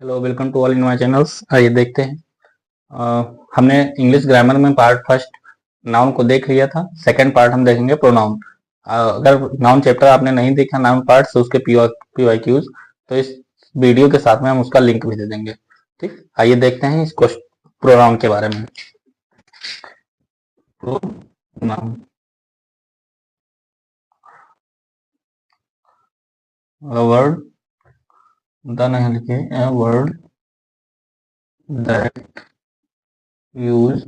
Hello, welcome to all in my channels. आइए देखते हैं। हमने इंग्लिश ग्रामर में पार्ट फर्स्ट नाउन को देख लिया था। सेकंड पार्ट हम देखेंगे प्रोनाउन। अगर नाउन चैप्टर आपने नहीं देखा नाउन पार्ट तो उसके पीवाईक्यूज तो इस वीडियो के साथ में हम उसका लिंक भी दे देंगे। ठीक, आइए देखते हैं इस प्रोनाउन के बारे में। प्रोनाउन वर्ड द नहीं लिखे, word that use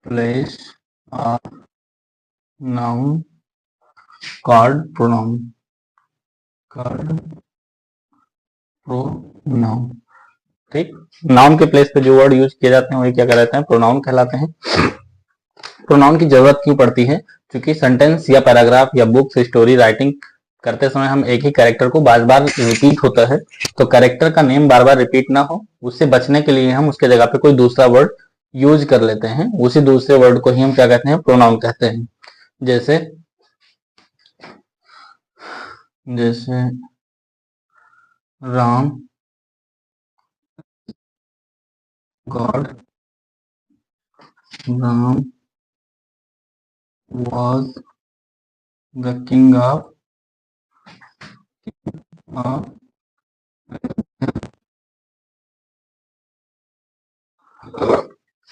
place or noun called pronoun ठीक, नाउन के प्लेस पे जो वर्ड यूज किए जाते हैं वही क्या कहलाते हैं? प्रोनाउन कहलाते हैं। प्रोनाउन की जरूरत क्यों पड़ती है? क्योंकि सेंटेंस या पैराग्राफ या बुक्स स्टोरी राइटिंग करते समय हम एक ही कैरेक्टर को बार बार रिपीट होता है, तो कैरेक्टर का नेम बार बार रिपीट ना हो उससे बचने के लिए हम उसके जगह पे कोई दूसरा वर्ड यूज कर लेते हैं। उसी दूसरे वर्ड को ही हम क्या कहते हैं? प्रोनाउन कहते हैं। जैसे जैसे Ram God, Ram was the king of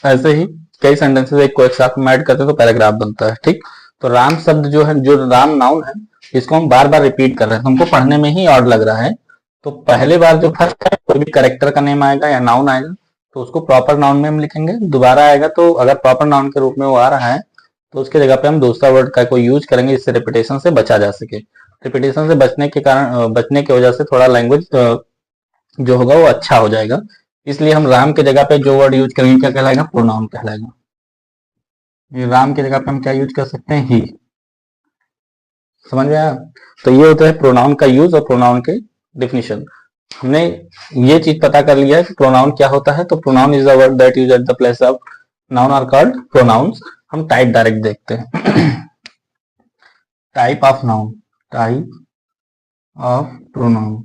ऐसे ही कई सेंटेंसेस एक को एक साथ में ऐड करते हैं तो पैराग्राफ बनता है। ठीक, तो राम शब्द जो है, जो राम नाउन है, इसको हम बार बार रिपीट कर रहे हैं, हमको पढ़ने में ही ऑड लग रहा है। तो पहले बार जो फर्स्ट है कोई भी कैरेक्टर का नेम आएगा या नाउन आएगा तो उसको प्रॉपर नाउन में हम लिखेंगे। दोबारा आएगा तो अगर प्रॉपर नाउन के रूप में वो आ रहा है तो उसके जगह पे हम दूसरा वर्ड का कोई यूज करेंगे जिससे रिपीटेशन से बचा जा सके। रिपीटेशन से बचने के कारण, बचने की वजह से थोड़ा लैंग्वेज जो होगा वो अच्छा हो जाएगा। इसलिए हम राम के जगह पे जो वर्ड यूज करेंगे क्या कहलाएगा? प्रोनाउन कहलाएगा। ये राम की जगह पे हम क्या यूज कर सकते हैं? ही। समझ में आया? तो ये होता है प्रोनाउन का यूज और प्रोनाउन के डिफिनीशन। हमने ये चीज पता कर लिया है कि प्रोनाउन क्या होता है। तो pronoun is the word that use at the place of noun are called pronouns. हम टाइप डायरेक्ट देखते हैं। Type of noun, type of pronoun.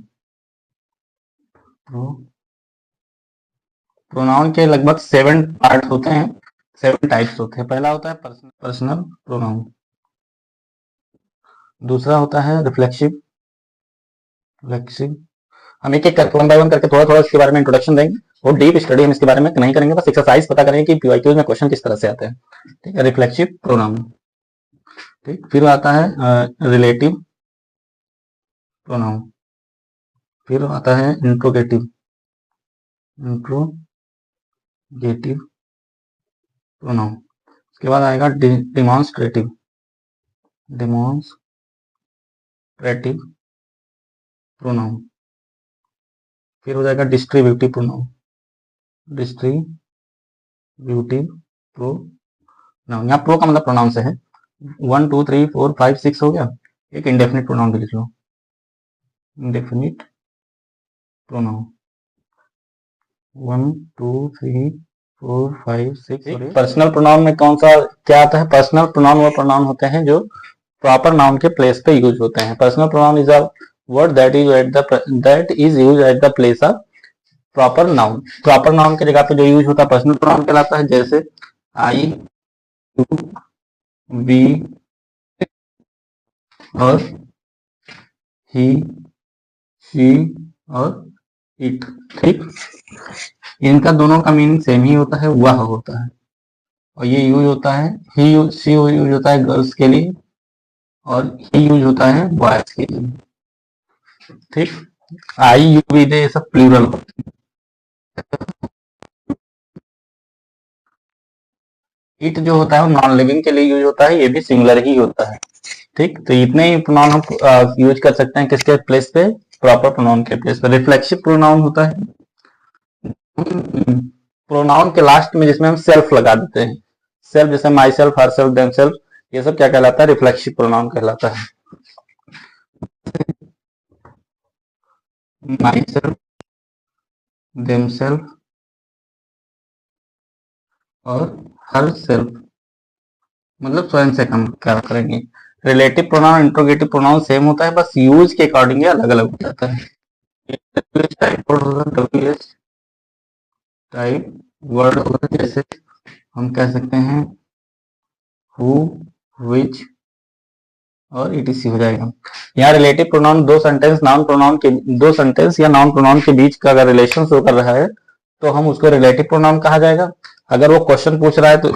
Pronoun के लगभग 7 पार्ट होते हैं, 7 टाइप्स होते हैं। पहला होता है पर्सनल प्रोनाउन, दूसरा होता है रिफ्लेक्सिव। हम एक एक करके वन बाय वन करके थोड़ा थोड़ा इसके बारे में इंट्रोडक्शन देंगे और डीप स्टडी हम इसके बारे में नहीं करेंगे, बस एक्सरसाइज पता करेंगे कि पीवाईक्यूज में क्वेश्चन किस तरह से आते हैं। ठीक है, रिफ्लेक्सिव प्रोनाउन। ठीक, फिर आता है रिलेटिव प्रोनाउन, फिर आता है इंट्रोगेटिव प्रोनाउन, उसके बाद आएगा डिमॉन्स्ट्रेटिव प्रोनाउन, फिर हो जाएगा डिस्ट्रीब्यूटिव प्रोनाउन यहाँ प्रो का मतलब प्रोनाउन से है। 1 2 3 4 5 6 हो गया। एक इंडेफिनिट प्रोनाउन भी लिख लो, इंडेफिनिट प्रोनाउन 1 2 3 4 5 6। पर्सनल प्रोनाउन में कौन सा क्या आता है? पर्सनल प्रोनाउन वो प्रोनाउन होते हैं जो प्रॉपर नाउन के प्लेस पे यूज होते हैं। Personal pronoun is a word that is use at the place of proper noun. Proper noun की जगह पे जो यूज होता है पर्सनल प्रोनाउन कहलाता है। जैसे आई, यू, वी और ही, शी और इट। ठीक, इनका दोनों का मीनिंग सेम ही होता है, वह होता है। और ये यूज होता है, ही शी यूज होता है गर्ल्स के लिए और ही यूज होता है बॉयज के लिए। ठीक, आई, यू, वी, दे सब प्लूरल होते हैं। इट जो होता है वो नॉन लिविंग के लिए यूज होता है, ये भी सिंगुलर ही होता है। ठीक, तो इतने ही प्रोनाउन हम यूज कर सकते हैं किसके प्लेस पे? प्रॉपर प्रोनाउन के प्लेस पे। रिफ्लेक्सिव प्रोनाउन होता है प्रोनाउन के लास्ट में जिसमें हम सेल्फ लगा देते हैं। सेल्फ, जैसे my self, her self, them self, ये सब क्या कहलाता है? रिफ्लेक्सिव प्रोनाउन कहलाता है। माई सेल्फ, देम सेल्फ और हर सेल्फ मतलब स्वयं से हम क्या करेंगे? Relative pronoun interrogative pronoun same होता है, बस यूज के अकॉर्डिंग अलग अलग हो जाता है। टाइप वर्ड होगा, WH टाइप वर्ड होगा, जैसे हम कह सकते हैं हु, विच और ETC हो जाएगा। यहाँ रिलेटिव प्रोनाउन दो सेंटेंस या नाउन प्रोनाउन के बीच का अगर रिलेशन शो कर रहा है तो हम उसको रिलेटिव प्रोनाउन कहा जाएगा। अगर वो क्वेश्चन पूछ रहा है तो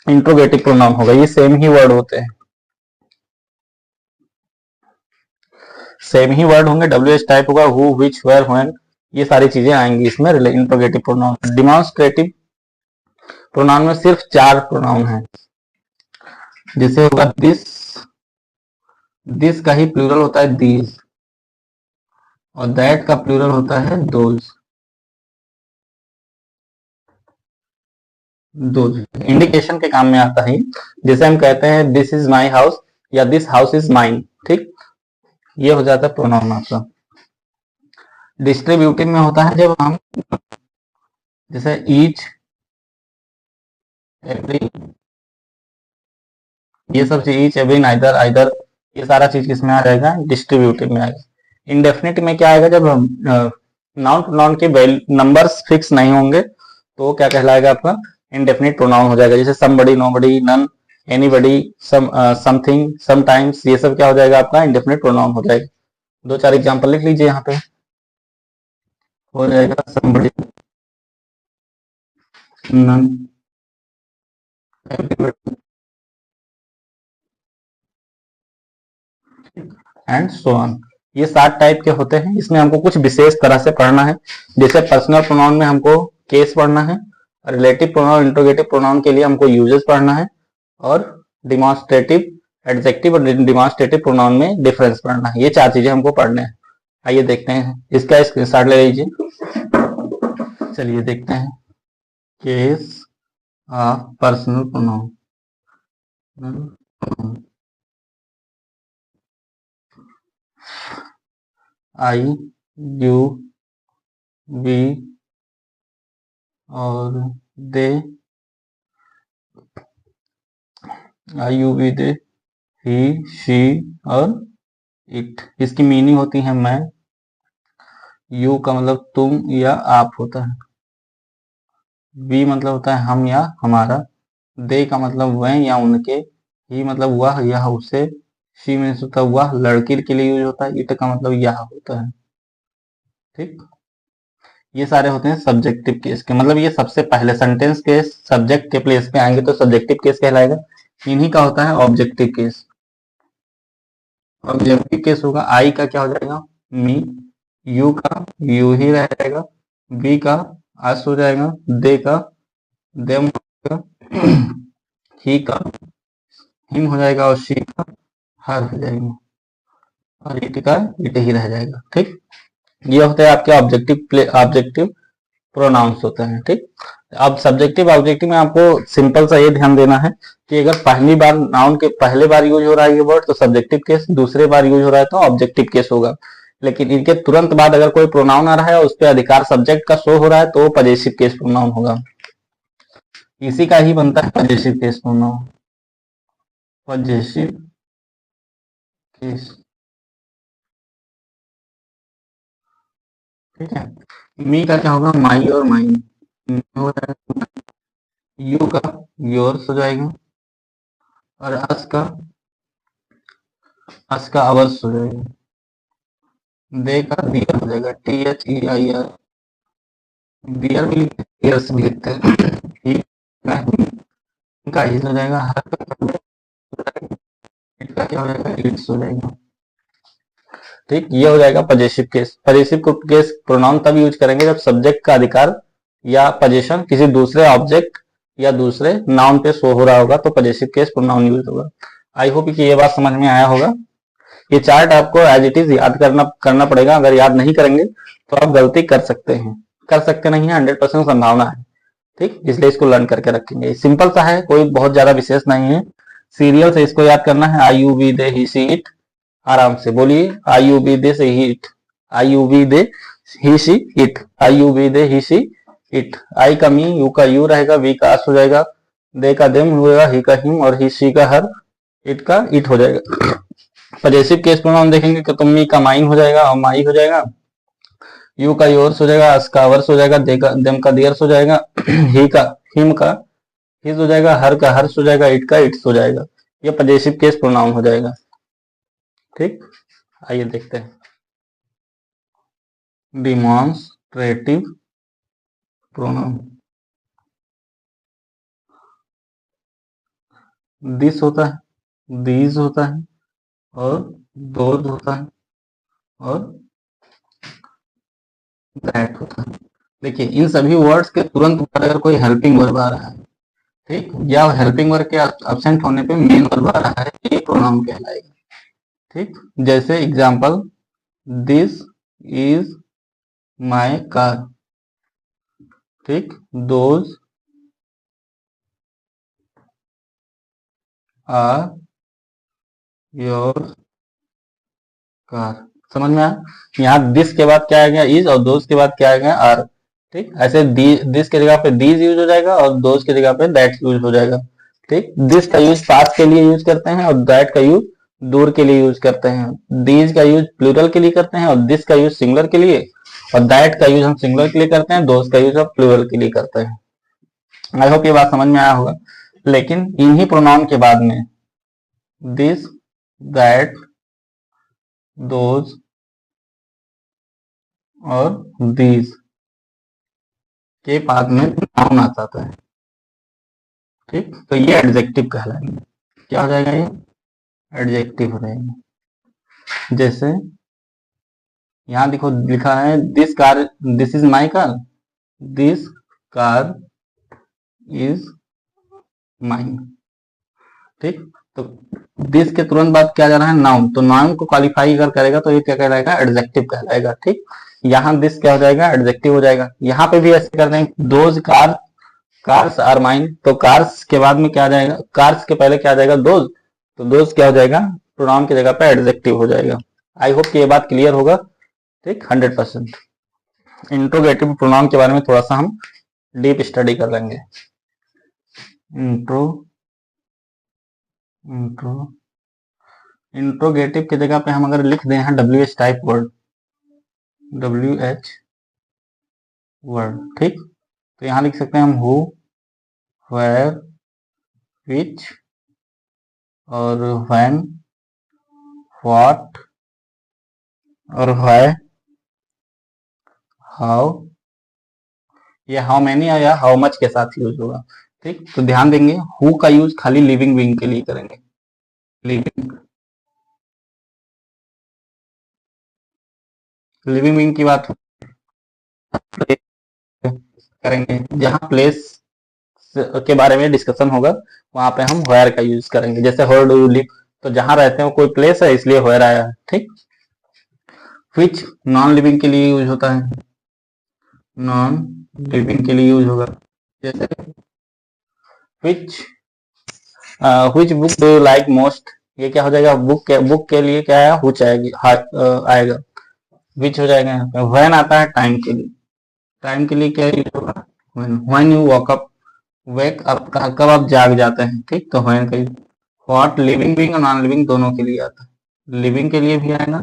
इंट्रोगेटिव प्रोनाउन होगा। ये सेम ही वर्ड होते हैं, सेम ही वर्ड होंगे। WH टाइप होगा, हु, विच, वेयर, व्हेन, ये सारी चीजें आएंगी इसमें इंट्रोगेटिव प्रोनाउन। डिमॉन्स्ट्रेटिव प्रोनाउन में सिर्फ 4 प्रोनाउन है, जैसे होगा दिस का ही प्लूरल होता है दीज, और दैट का प्लूरल होता है दोज। इंडिकेशन के काम में आता है। जैसे हम कहते हैं दिस इज माई हाउस या दिस हाउस इज माइन, ठीक, ये हो जाता है प्रोनाउन आपका। डिस्ट्रीब्यूटिव में होता है जब हम जैसे ईच, एवरी, ये सब चीज, ईच, एवरी, नाइदर, आइदर, ये सारा चीज किसमें आ जाएगा, डिस्ट्रीब्यूटिव में आएगा। इंडेफिनिट में क्या आएगा, जब हम नाउन प्रोनाउन के नंबर्स फिक्स नहीं होंगे तो क्या कहलाएगा आपका, इंडेफिनिट प्रोनाउन हो जाएगा। जैसे somebody, nobody, none, anybody, something, sometimes, ये सब क्या हो जाएगा आपका, इंडेफिनिट प्रोनाउन हो जाएगा। 2-4 एग्जांपल लिख लीजिए यहाँ पे, हो जाएगा somebody, none, everybody and so on. ये 7 टाइप के होते हैं। इसमें हमको कुछ विशेष तरह से पढ़ना है। जैसे पर्सनल प्रोनाउन में हमको केस पढ़ना है, रिलेटिव प्रोनाउन इंट्रोगेटिव प्रोनाउन के लिए हमको यूजेस पढ़ना है, और डिमॉन्स्ट्रेटिव एडजेक्टिव और डिमॉन्स्ट्रेटिव प्रोनाउन में डिफरेंस पढ़ना है। ये 4 चीजें हमको पढ़ने हैं। आइए देखते हैं, इसका स्क्रीनशॉट ले लीजिए। चलिए देखते हैं, case of personal pronoun. I, you, we और they, I, you, we, they, he, she और इट। इसकी मीनिंग होती है मैं, यू का मतलब तुम या आप होता है, वी मतलब होता है हम या हमारा, दे का मतलब वह या उनके, ही मतलब वह या उसे, शी मीन्स होता है वह, लड़की के लिए यूज होता है, इट का मतलब यह होता है, ठीक। ये सारे होते हैं सब्जेक्टिव केस के, मतलब ये सबसे पहले सेंटेंस के सब्जेक्ट के प्लेस पे आएंगे तो सब्जेक्टिव केस कहलाएगा। इन्हीं का होता है ऑब्जेक्टिव केस। ऑब्जेक्टिव केस होगा, आई का क्या हो जाएगा, मी, यू का यू ही रह जाएगा, वी का अस हो जाएगा, दे का देम हो जाएगा, ही का हिम हो जाएगा, और शी का हर हो जाएगा, और इट का इट ही रह जाएगा, ठीक। ये होते हैं आपके ऑब्जेक्टिव प्रोनाउंस होते हैं, ठीक। अब सब्जेक्टिव ऑब्जेक्टिव में आपको सिंपल सा ये ध्यान देना है कि अगर पहली बार नाउन के पहले बार यूज हो रहा है ये वर्ड तो सब्जेक्टिव केस, दूसरे बार यूज हो रहा है तो ऑब्जेक्टिव केस होगा। लेकिन इनके तुरंत बाद अगर कोई प्रोनाउन आ रहा है उस पर अधिकार सब्जेक्ट का शो हो रहा है तो पजेसिव केस प्रोनाउन होगा। इसी का ही बनता है possessive case pronoun, possessive case, ठीक है। मी का क्या होगा, माई और माइन, यू का योर्स हो जाएगा, और अस का अवर्स हो जाएगा, दे का दियर हो जाएगा, THEIR, दियर भी लिखते हैं, ईयर्स भी लिखते हैं, का हिल हो जाएगा, हर का क्या हो जाएगा, इट्स हो जाएगा, ठीक। ये हो जाएगा possessive case. Possessive case pronoun तब यूज करेंगे जब सब्जेक्ट का अधिकार या पोजीशन किसी दूसरे ऑब्जेक्ट या दूसरे नाउन पे शो हो रहा होगा तो पजेसिव केस प्रोनाउन यूज होगा। आई होप कि ये बात समझ में आया होगा। ये चार्ट आपको एज इट इज याद करना पड़ेगा। अगर याद नहीं करेंगे तो आप गलती कर सकते नहीं है, 100% संभावना है, ठीक। इसलिए इसको लर्न करके रखेंगे। सिंपल सा है, कोई बहुत ज्यादा विशेष नहीं है। सीरियल से इसको याद करना है, I, you, we, they, he, she, it. आराम से बोलिए, I, you, we, they she he it, I, you, we, they, he, she, it, I, you, we, they, he, she, it. I का मी, यू का you रहेगा, we का us हो जाएगा, दे का देम होगा, ही का हिम और ही सी का हर, इट का इट हो जाएगा। पजेसिव केस प्रोनाउन देखेंगे कि तुम्ही का माइन हो जाएगा और माई हो जाएगा, यू का योर्स हो जाएगा, अस का अवर्स हो जाएगा, देम का देयर्स हो जाएगा, ही का हिम का हिज हो जाएगा, हर का हर्ष हो जाएगा, इट का इट्स हो जाएगा। ये पजेसिव केस प्रोनाउन हो जाएगा। ठीक, आइए देखते हैं डिमॉन्स्ट्रेटिव प्रोनाउन। दिस होता है, दीज होता है, और दोज होता है, और दैट होता है। देखिए इन सभी वर्ड्स के तुरंत बाद अगर कोई हेल्पिंग वर्ब आ रहा है, ठीक, या हेल्पिंग वर्ब के एब्सेंट होने पे मेन वर्ब आ रहा है, ये प्रोनाउन कहलाएगा। ठीक, जैसे example, this is my car, ठीक, दोज आर योर कार। समझ में आया? यहाँ दिस के बाद क्या आ गया, इज, और दोज के बाद क्या आ गया, आर। ठीक, ऐसे दिस के जगह पे दीज यूज हो जाएगा और दोज के जगह पे दैट यूज हो जाएगा। ठीक, दिस का यूज पास के लिए यूज करते हैं और दैट का यूज दूर के लिए यूज करते हैं। दीज का यूज प्लूरल के लिए करते हैं और दिस का यूज सिंगुलर के लिए, और दैट का यूज हम सिंगुलर के लिए करते हैं, दोज का यूज हम प्लूरल के लिए करते हैं। आई होप ये बात समझ में आया होगा। लेकिन इन्हीं प्रोनाउन के बाद में दिस, दैट, दोज और दीज के बाद में नाउन आ जाता है। ठीक, तो ये एडजेक्टिव कहलाएंगे। क्या हो जाएगा, ये एडजेक्टिव हो जाएगा। जैसे यहाँ देखो लिखा है this car, this is my car, this car is mine. ठीक, तो दिस के तुरंत बाद क्या जा रहा है, नाउन। तो नाउन को क्वालिफाई अगर करेगा तो ये क्या कहलाएगा, एडजेक्टिव कहलाएगा। ठीक, यहाँ दिस क्या हो जाएगा, एडजेक्टिव हो जाएगा। यहाँ पे भी ऐसे करते हैं, those car, cars are mine, तो कार्स के बाद में क्या आ जाएगा, कार्स के पहले क्या आ जाएगा, दोज, तो दोज क्या हो जाएगा, प्रोनाउन की जगह पे एडजेक्टिव हो जाएगा। आई होप कि ये बात क्लियर होगा। ठीक, 100%। इंट्रोगेटिव प्रोनाउन के बारे में थोड़ा सा हम डीप स्टडी कर लेंगे। इंट्रोगेटिव की जगह पे हम अगर लिख दें हैं WH type word, WH word, ठीक, तो यहाँ लिख सकते हैं हम हु, वेयर, विच, और व्हेन, व्हाट, और व्हाई, हाउ। ये हाउ मेनी या हाउ मच के साथ यूज होगा। ठीक, तो ध्यान देंगे हु का यूज खाली लिविंग बीइंग के लिए करेंगे। लिविंग बीइंग की बात करेंगे, जहां प्लेस के बारे में डिस्कशन होगा वहां पे हम वेयर का यूज करेंगे। जैसे वेयर डू यू लिव, तो जहां रहते हैं वो कोई प्लेस है इसलिए वेयर आया है। ठीक, व्हिच नॉन लिविंग के लिए यूज होता है, नॉन लिविंग के लिए यूज होगा। जैसे which book do you like most, ये क्या हो जाएगा, बुक के लिए क्या है, व्हिच आएगा, व्हिच हो जाएगा। यहाँ पे व्हेन आता है टाइम के लिए, टाइम के लिए क्या यूज होगा, when you walk up, wake up कब आप जाग जाते हैं। ठीक, तो व्हेन का यूज। व्हाट लिविंग बीइंग और नॉन लिविंग दोनों के लिए आता है, लिविंग के लिए भी आएगा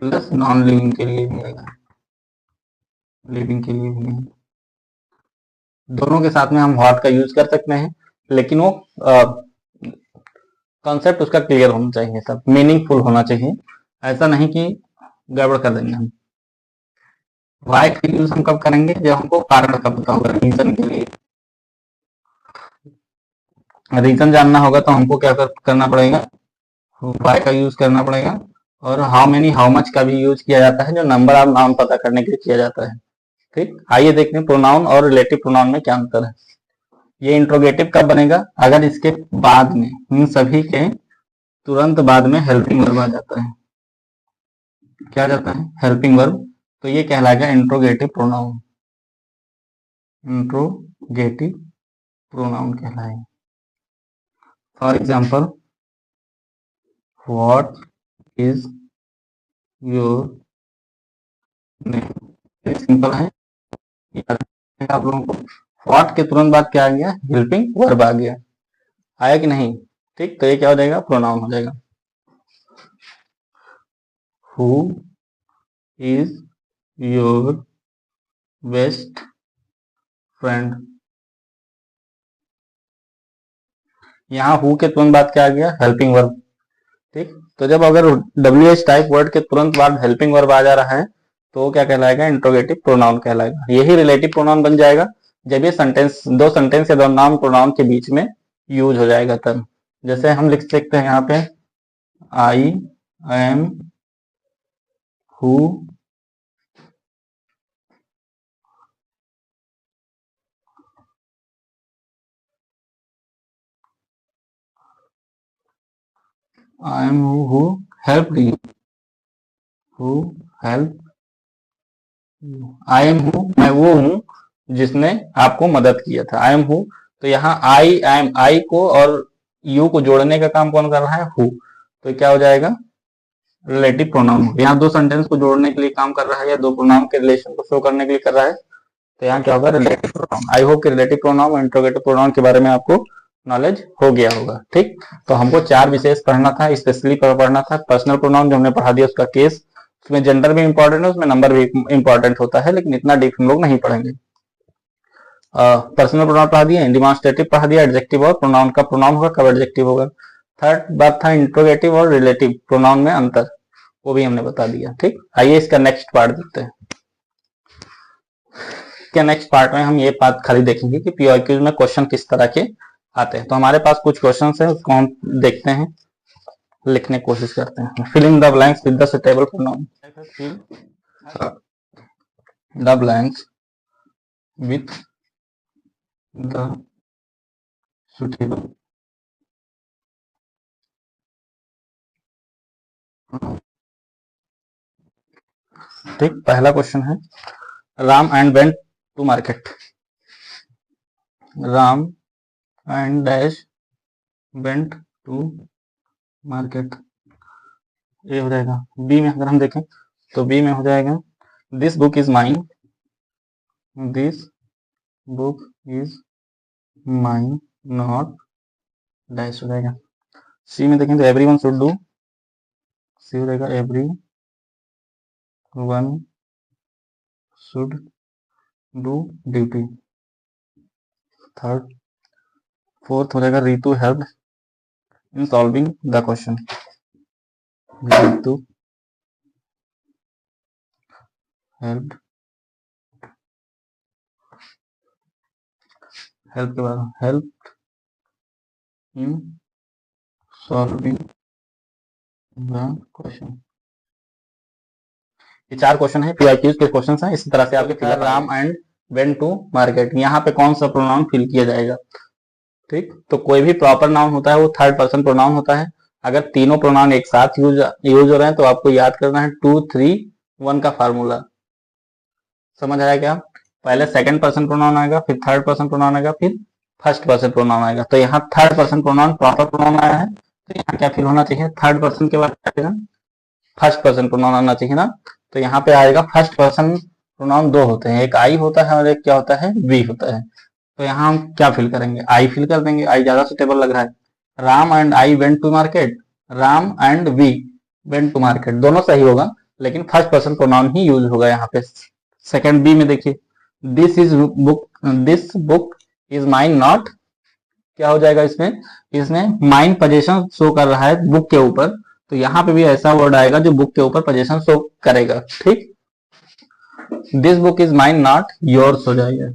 प्लस नॉन लिविंग के लिए भी आएगा, लिविंग के लिए भी आएगा। दोनों के साथ में हम व्हाट का यूज कर सकते हैं, लेकिन वो कॉन्सेप्ट उसका क्लियर होना चाहिए, सब मीनिंगफुल होना चाहिए। ऐसा नहीं कि गड़बड़ कर देंगे हम। वाई का यूज हम कब करेंगे, जब हमको कारण का पता होगा, रीजन के लिए। रीजन जानना होगा तो हमको क्या करना पड़ेगा, वाई का यूज करना पड़ेगा। और हाउ मेनी, हाउ मच का भी यूज किया जाता है, जो नंबर ऑफ नाउन पता करने के लिए किया जाता है। ठीक, आइए देखते हैं प्रोनाउन और रिलेटिव प्रोनाउन में क्या अंतर है। ये इंट्रोगेटिव कब बनेगा, अगर इसके बाद में, इन सभी के तुरंत बाद में हेल्पिंग वर्ब आ जाता है। क्या जाता है, हेल्पिंग वर्ब, तो ये कहलाएगा इंट्रोगेटिव प्रोनाउन। इंट्रोगेटिव प्रोनाउन कहलाएगा। For example, what is your name, simple है, आप लोगों को। व्हाट के तुरंत बाद क्या आ गया, हेल्पिंग वर्ब आ गया। आया कि नहीं, ठीक, तो ये क्या हो जाएगा, प्रोनाउन हो जाएगा। Who is your best friend, यहाँ हु के तुरंत बाद क्या आ गया, हेल्पिंग वर्ब। ठीक, तो जब अगर डब्ल्यू एच टाइप वर्ड के तुरंत बाद हेल्पिंग वर्ब आ जा रहा है तो वो क्या कहलाएगा, इंट्रोगेटिव प्रोनाउन कहलाएगा। यही रिलेटिव प्रोनाउन बन जाएगा जब ये दो सेंटेंस या दो नाउन प्रोनाउन के बीच में यूज हो जाएगा तब। जैसे हम लिख सकते हैं यहाँ पे, I am who I am who help you, who help, I am हूँ, मैं वो हूँ जिसने आपको मदद किया था, आई एम हूँ। तो यहाँ आई एम, आई को और यू को जोड़ने का काम कौन कर रहा है, हु। तो क्या हो जाएगा, रिलेटिव प्रोनाउन। यहाँ दो सेंटेंस को जोड़ने के लिए काम कर रहा है या दो प्रोनाउन के रिलेशन को शो करने के लिए कर रहा है, तो यहाँ क्या होगा, रिलेटिव प्रोनाउन। आई होप कि रिलेटिव प्रोनाउन और इंट्रोगेटिव प्रोनाउन के बारे में आपको नॉलेज हो गया होगा। ठीक, तो हमको चार विशेष पढ़ना था, स्पेशली पढ़ना था पर्सनल प्रोनाउन जो हमने पढ़ा दिया उसका केस, उसमें जेंडर भी इंपॉर्टेंट है, उसमें नंबर भी इंपॉर्टेंट होता है, लेकिन इतना डीप हम लोग नहीं पढ़ेंगे। पर्सनल प्रोनाउन पढ़ा दिया, डिमॉन्स्ट्रेटिव पढ़ा दिया, एडजेक्टिव और प्रोनाउन का प्रोनाउन होगा कब एडजेक्टिव होगा। थर्ड बात था इंट्रोगेटिव और रिलेटिव प्रोनाउन में अंतर, वो भी हमने बता दिया। ठीक, आइए इसका नेक्स्ट पार्ट देखते हैं। क्या नेक्स्ट पार्ट में हम ये बात खाली देखेंगे कि पीओक्यूज में क्वेश्चन किस तरह के आते हैं। तो हमारे पास कुछ क्वेश्चन है, उसको हम देखते हैं, लिखने की कोशिश करते हैं। Fill in the blanks with the suitable pronoun, fill the blanks with the suitable. ठीक, पहला क्वेश्चन है, Ram and went to market, Ram and dash went to market, ये हो जाएगा। बी में अगर हम देखें तो बी में हो जाएगा, this book is mine, this book is mine not dash हो जाएगा। सी में देखें तो एवरी वन शुड डू, सी हो जाएगा every one should do duty. Third, fourth हो जाएगा, Ritu help in solving the question, Ritu help, help के बाद help in solving the question. ये चार क्वेश्चन है, पीआईक्यूज के क्वेश्चन हैं। इसी तरह से आपके fill Ram and went to market, यहाँ पे कौन सा प्रोनाउन फिल किया जाएगा। ठीक, तो कोई भी प्रॉपर नाउन होता है वो थर्ड पर्सन प्रोनाउन होता है। अगर तीनों प्रोनाउन एक साथ यूज हो रहे हैं तो आपको याद करना है 2-3-1 का फार्मूला। समझ आया क्या, पहले सेकंड पर्सन प्रोनाउन आएगा, फिर थर्ड पर्सन प्रोनाउन आएगा, फिर फर्स्ट पर्सन प्रोनाउन आएगा। तो यहाँ third person pronoun proper pronoun आया है, तो यहाँ क्या फिल होना चाहिए, थर्ड पर्सन के बाद क्या फर्स्ट पर्सन प्रोनाउन आना चाहिए ना। तो यहाँ पे आएगा फर्स्ट पर्सन प्रोनाउन दो होते हैं, एक आई होता है और एक क्या होता है, वी होता है। तो यहाँ हम क्या फिल करेंगे, आई फिल कर देंगे, आई ज्यादा सुटेबल लग रहा है। Ram and I went to market, Ram and we went to market, दोनों सही होगा, लेकिन फर्स्ट पर्सन प्रोनाउन ही यूज होगा यहाँ पे। सेकंड बी में देखिए, this book is mine not, क्या हो जाएगा इसमें, इसमें माइन पोजीशन शो कर रहा है बुक के ऊपर, तो यहाँ पे भी ऐसा वर्ड आएगा जो बुक के ऊपर पोजीशन शो करेगा। ठीक, this book is mine not yours हो जाएगा,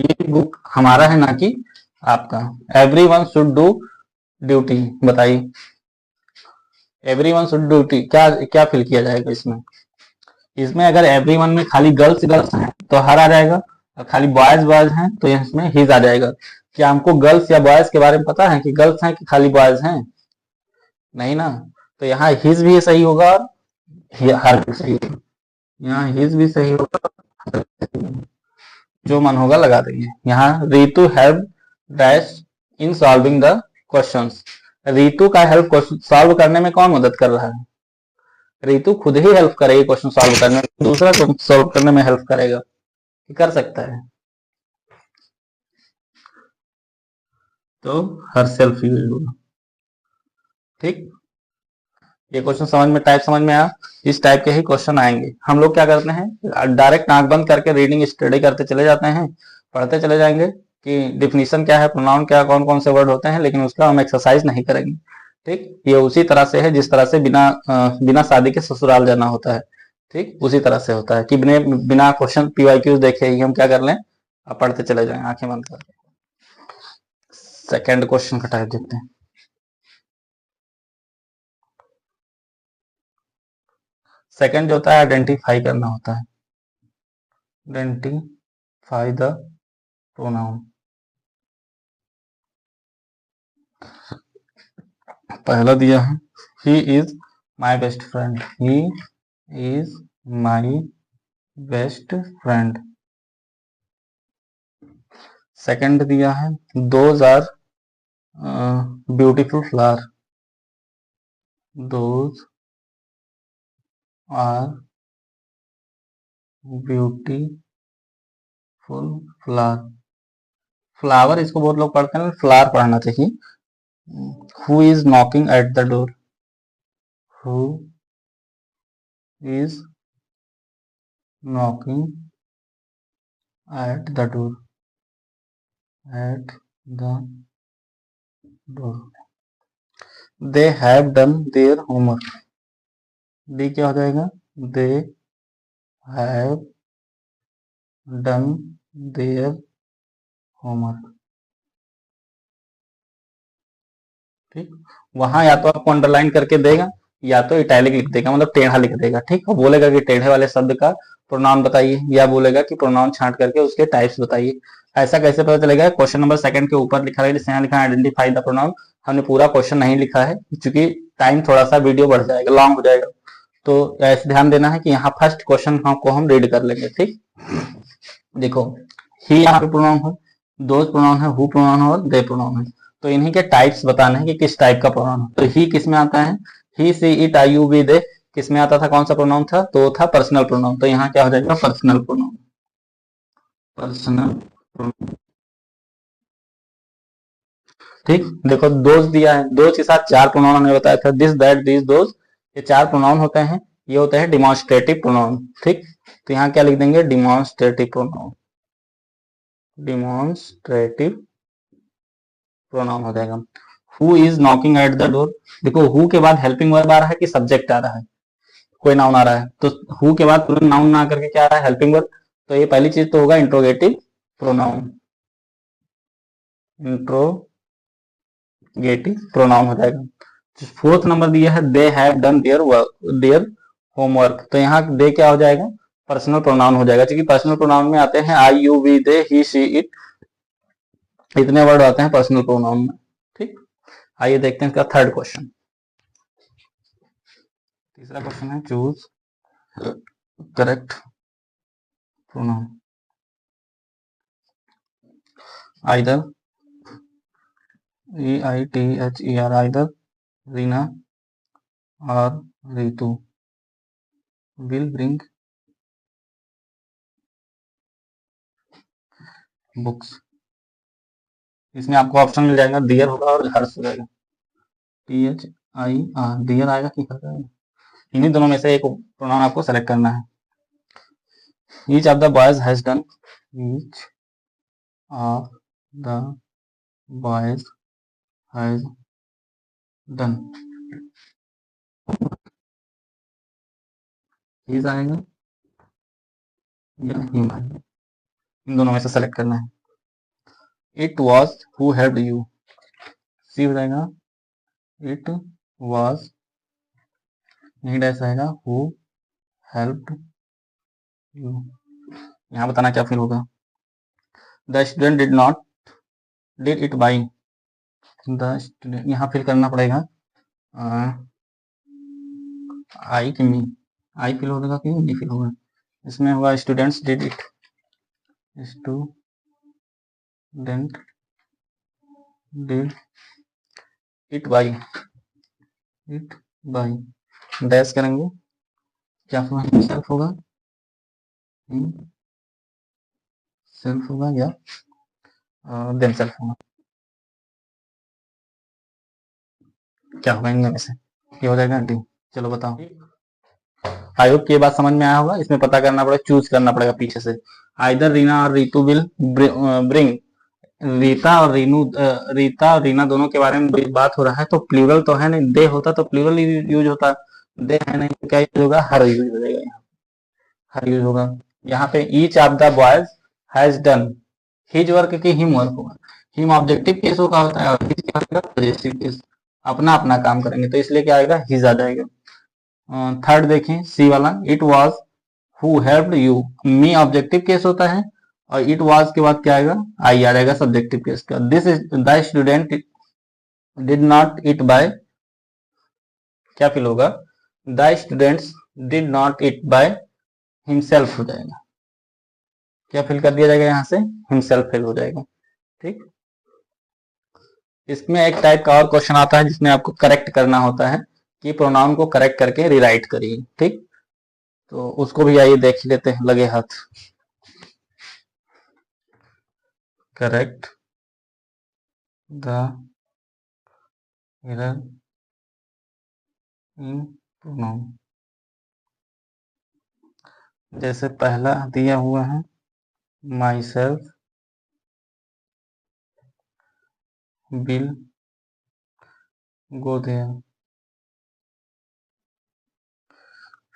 ये बुक हमारा है ना कि आपका। Every one should do duty, बताइए एवरी वन शुड ड्यूटी क्या क्या फिल किया जाएगा इसमें। इसमें अगर एवरी वन में खाली गर्ल्स गर्ल्स हैं तो हर आ जाएगा, और खाली बॉयज बॉयज हैं तो इसमें हिज आ जाएगा। क्या हमको गर्ल्स या बॉयज के बारे में पता है कि गर्ल्स हैं कि खाली बॉयज हैं, नहीं ना। तो यहाँ हिज भी सही होगा और हर भी सही होगा, यहाँ हिज भी सही होगा, जो मन होगा लगा देंगे। यहाँ Ritu help dash in solving the questions, Ritu का हेल्प क्वेश्चन सॉल्व करने में कौन मदद कर रहा है, रितु खुद ही हेल्प करेगी क्वेश्चन सॉल्व करने में, दूसरा सॉल्व करने में हेल्प करेगा, कर सकता है। तो her self he will do. ठीक, ये क्वेश्चन समझ में, टाइप समझ में आया। इस टाइप के ही क्वेश्चन आएंगे। हम लोग क्या करते हैं, डायरेक्ट आंख बंद करके रीडिंग स्टडी करते चले जाते हैं, पढ़ते चले जाएंगे कि डिफिनीशन क्या है, प्रोनाउन क्या, कौन कौन से वर्ड होते हैं, लेकिन उसका हम एक्सरसाइज नहीं करेंगे। ठीक, ये उसी तरह से है जिस तरह से बिना शादी के ससुराल जाना होता है। ठीक, उसी तरह से होता है कि बिना क्वेश्चन PYQ देखे ही हम क्या कर लें, अब पढ़ते चले जाएं आंखें बंद करके। सेकेंड क्वेश्चन का टाइप देखते हैं। सेकेंड जो होता है आइडेंटिफाई करना होता है, आइडेंटिफाई द प्रोनाउन। पहला दिया है he is my best friend, he is my best friend. Second दिया है those are beautiful flower, those are beautiful flower. Flower इसको बहुत लोग पढ़ते हैं, फ्लावर पढ़ना चाहिए। Who is knocking at the door, who is knocking at the door, at the door। they have done their homework, D क्या हो जाएगा, they have done their homework। ठीक, वहां या तो आपको अंडरलाइन करके देगा या तो इटैलिक लिख देगा, मतलब टेढ़ा लिख देगा। ठीक, और बोलेगा कि टेढ़े वाले शब्द का प्रोनाउन बताइए, या बोलेगा कि प्रोनाउन छांट करके उसके टाइप्स बताइए। ऐसा कैसे पता चलेगा, क्वेश्चन नंबर सेकंड के ऊपर लिखा है, जिससे यहाँ लिखा है आइडेंटिफाई द प्रोनाउन। हमने पूरा क्वेश्चन नहीं लिखा है क्योंकि टाइम थोड़ा सा वीडियो बढ़ जाएगा, लॉन्ग हो जाएगा। तो ऐसे ध्यान देना है कि यहाँ फर्स्ट क्वेश्चन को हम रीड कर लेंगे। ठीक, देखो ही यहाँ पे प्रोनाउन है, दोज प्रोनाउन है, हु प्रोनाउन है और दे प्रोनाउन है। तो इन्हीं के टाइप्स बताने हैं कि किस टाइप का प्रोनाउन है। तो ही किस में आता है, he she it I you we they किस में आता था, कौन सा प्रोनाउन था, तो था पर्सनल प्रोनाउन। तो यहाँ क्या हो जाएगा, पर्सनल प्रोनाउन, पर्सनल प्रोनाउन। ठीक, देखो दोज दिया है, दोज के साथ चार प्रोनाउन हमने बताया था, दिस दैट दिस दोज, ये चार प्रोनाउन होते हैं। ये होते हैं डिमॉन्स्ट्रेटिव प्रोनाउन। ठीक, तो यहाँ क्या लिख देंगे, डिमॉन्स्ट्रेटिव प्रोनाउन, डिमॉन्स्ट्रेटिव प्रोनाउन हो जाएगा। Who is knocking at the door, देखो हु के बाद हेल्पिंग वर्ब आ रहा है कि सब्जेक्ट आ रहा है, कोई नाउन आ रहा है, तो हु के बाद तुरंत नाउन ना करके क्या आ रहा है, हेल्पिंग वर्ब। तो ये पहली चीज तो होगा इंट्रोगेटिव प्रोनाउन, इंट्रोगेटिव प्रोनाउन हो जाएगा। फोर्थ नंबर दिया है they have done their work, their homework. तो यहाँ दे क्या हो जाएगा, पर्सनल प्रोनाउन हो जाएगा, क्योंकि पर्सनल प्रोनाउन में आते हैं I you we they he she it, इतने वर्ड आते हैं पर्सनल प्रोनाउन में। ठीक, आइए देखते हैं इसका थर्ड क्वेश्चन। तीसरा क्वेश्चन है choose correct pronoun, either EITHER, either Reena और रितु विल ब्रिंग बुक्स। इसमें आपको ऑप्शन मिल जाएगा, दियर होगा और हर्ष हो जाएगा, THIR, दियर आएगा कि हर्ष आएगा, इन्हीं दोनों में से एक प्रोनाउन आपको सेलेक्ट करना है। Each of the boys has done, each of the boys has done, his आएगा या हिम आएगा, इन दोनों में से सेलेक्ट करना है। It was who helped you, she हो जाएगा, इट वॉज नहीं डैश आएगा, हु हेल्प्ड यू। यहाँ बताना क्या फिर होगा, the student did not, did it by, the student यहाँ फिल करना पड़ेगा आई की मी, आई फिल होगा कि नहीं फिल होगा, इसमें होगा students did it, student did it by, it by, dash करेंगे क्या सेल्फ होगा, सेल्फ होगा या देन सेल्फ होगा। क्या होगा इनमें से? ये हो जाएगा डी। चलो बताओ। आई होप कि ये बात समझ में आया होगा। इसमें पता करना पड़ेगा, चूज करना पड़ेगा पीछे से। आइदर रीना और रितु विल ब्रिंग। रीता और रीता और रीना दोनों के बारे में बात हो रहा है, तो प्लूरल तो है नहीं, दे होता तो प्लूरल यूज होता, दे है नहीं तो क्या यूज होगा? हर यूज हो जाएगा यहाँ, हर यूज होगा। यहाँ पे each of the boys has done his work की हिम वर्क होगा। हिम ऑब्जेक्टिव केस होगा होता है, और हिज क्या होगा? Possessive case. अपना अपना काम करेंगे तो इसलिए क्या आएगा? हिज आ जाएगा। थर्ड देखें सी वाला, it was who helped you. Me objective case होता है, और इट वॉज के बाद क्या आएगा? आई आ जाएगा सब्जेक्टिव केस का। This is the student did not it by, क्या फिल होगा? The students did not it by himself हो जाएगा। क्या फिल कर दिया जाएगा यहाँ से? हिमसेल्फ फिल हो जाएगा। ठीक। इसमें एक टाइप का और क्वेश्चन आता है जिसमें आपको करेक्ट करना होता है कि प्रोनाउन को करेक्ट करके रिराइट करिए। ठीक, तो उसको भी आइए देख लेते हैं, लगे हाथ। Correct the error in pronoun. जैसे पहला दिया हुआ है myself will go there.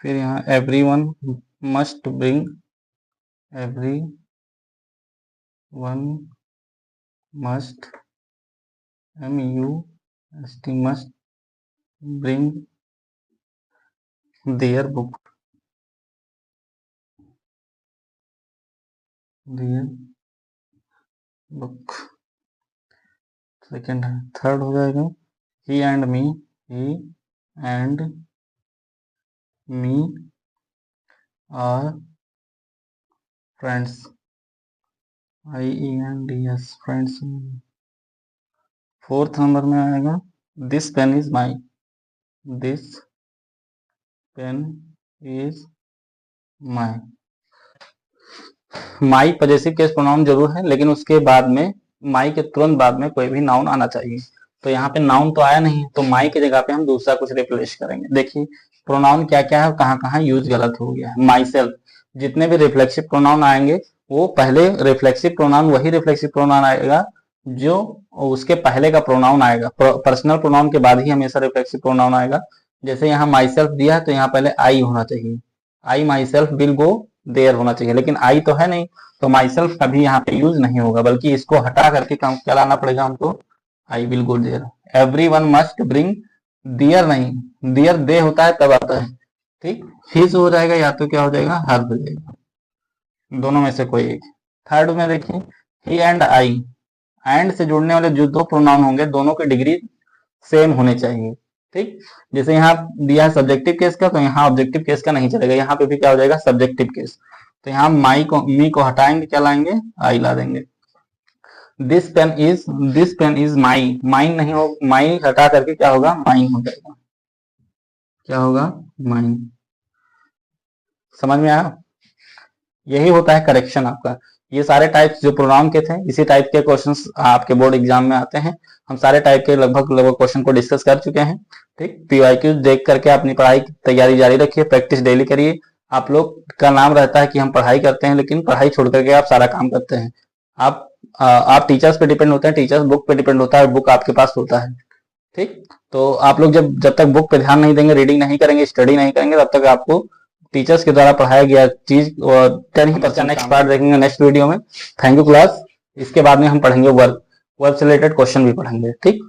फिर यहाँ every one must bring, every one must MUST must bring their book, their book. Second है। थर्ड हो जाएगा he and me, he and me are friends, IENDS friends. Fourth number में आएगा this pen is my, this pen is my. My possessive case pronoun जरूर है, लेकिन उसके बाद में, माई के तुरंत बाद में कोई भी नाउन आना चाहिए। तो यहाँ पे नाउन तो आया नहीं, तो माई की जगह पे हम दूसरा कुछ रिप्लेस करेंगे। देखिए प्रोनाउन क्या क्या है, कहाँ कहाँ यूज गलत हो गया है। माई सेल्फ, जितने भी रिफ्लेक्सिव प्रोनाउन आएंगे वो पहले रिफ्लेक्सिव प्रोनाउन, वही रिफ्लेक्सिव प्रोनाउन आएगा जो उसके पहले का प्रोनाउन आएगा। पर्सनल प्रोनाउन के बाद ही हमेशा रिफ्लेक्सिव प्रोनाउन आएगा। जैसे यहाँ माई सेल्फ दिया है तो यहाँ पहले आई होना चाहिए, I myself will go there होना चाहिए, लेकिन आई तो है नहीं, तो माई सेल्फ कभी यहाँ पे यूज नहीं होगा, बल्कि इसको हटा करके क्या लाना पड़ेगा हमको? I will go there. Every one must bring their, नहीं, दियर दे होता है तब आता है। ठीक, हिज हो जाएगा या तो क्या हो जाएगा? हर हो जाएगा, दोनों में से कोई एक। थर्ड में देखिए ही एंड आई, एंड से जुड़ने वाले जो दो प्रोनाउन होंगे दोनों की डिग्री सेम होने चाहिए। ठीक, जैसे यहाँ दिया है सब्जेक्टिव केस का, तो यहाँ ऑब्जेक्टिव केस का नहीं चलेगा, यहाँ पे भी क्या हो जाएगा? Subjective case. तो यहाँ माई को, मी को हटाएंगे, क्या लाएंगे? आई ला देंगे। This pen is my, mine नहीं हो, माई हटा करके क्या होगा? माइन हो जाएगा। क्या होगा? माइन। समझ में आया? यही होता है करेक्शन आपका। ये सारे टाइप्स जो प्रोनाउन के थे, इसी टाइप के क्वेश्चंस आपके बोर्ड एग्जाम में आते हैं। हम सारे टाइप के लगभग क्वेश्चन को डिस्कस कर चुके हैं। ठीक, PYQ देख करके अपनी पढ़ाई की तैयारी जारी रखिए, प्रैक्टिस डेली करिए। आप लोग का नाम रहता है कि हम पढ़ाई करते हैं, लेकिन पढ़ाई छोड़ करके आप सारा काम करते हैं। आप टीचर्स पे डिपेंड होते हैं, टीचर्स बुक पे डिपेंड होता है, बुक आपके पास होता है। ठीक, तो आप लोग जब तक बुक पे ध्यान नहीं देंगे, रीडिंग नहीं करेंगे, स्टडी नहीं करेंगे, तब तक आपको टीचर्स के द्वारा पढ़ाया गया चीज 10% नेक्स्ट पार्ट देखेंगे नेक्स्ट वीडियो में। Thank you class. इसके बाद में हम पढ़ेंगे वर्ब से रिलेटेड क्वेश्चन भी पढ़ेंगे। ठीक।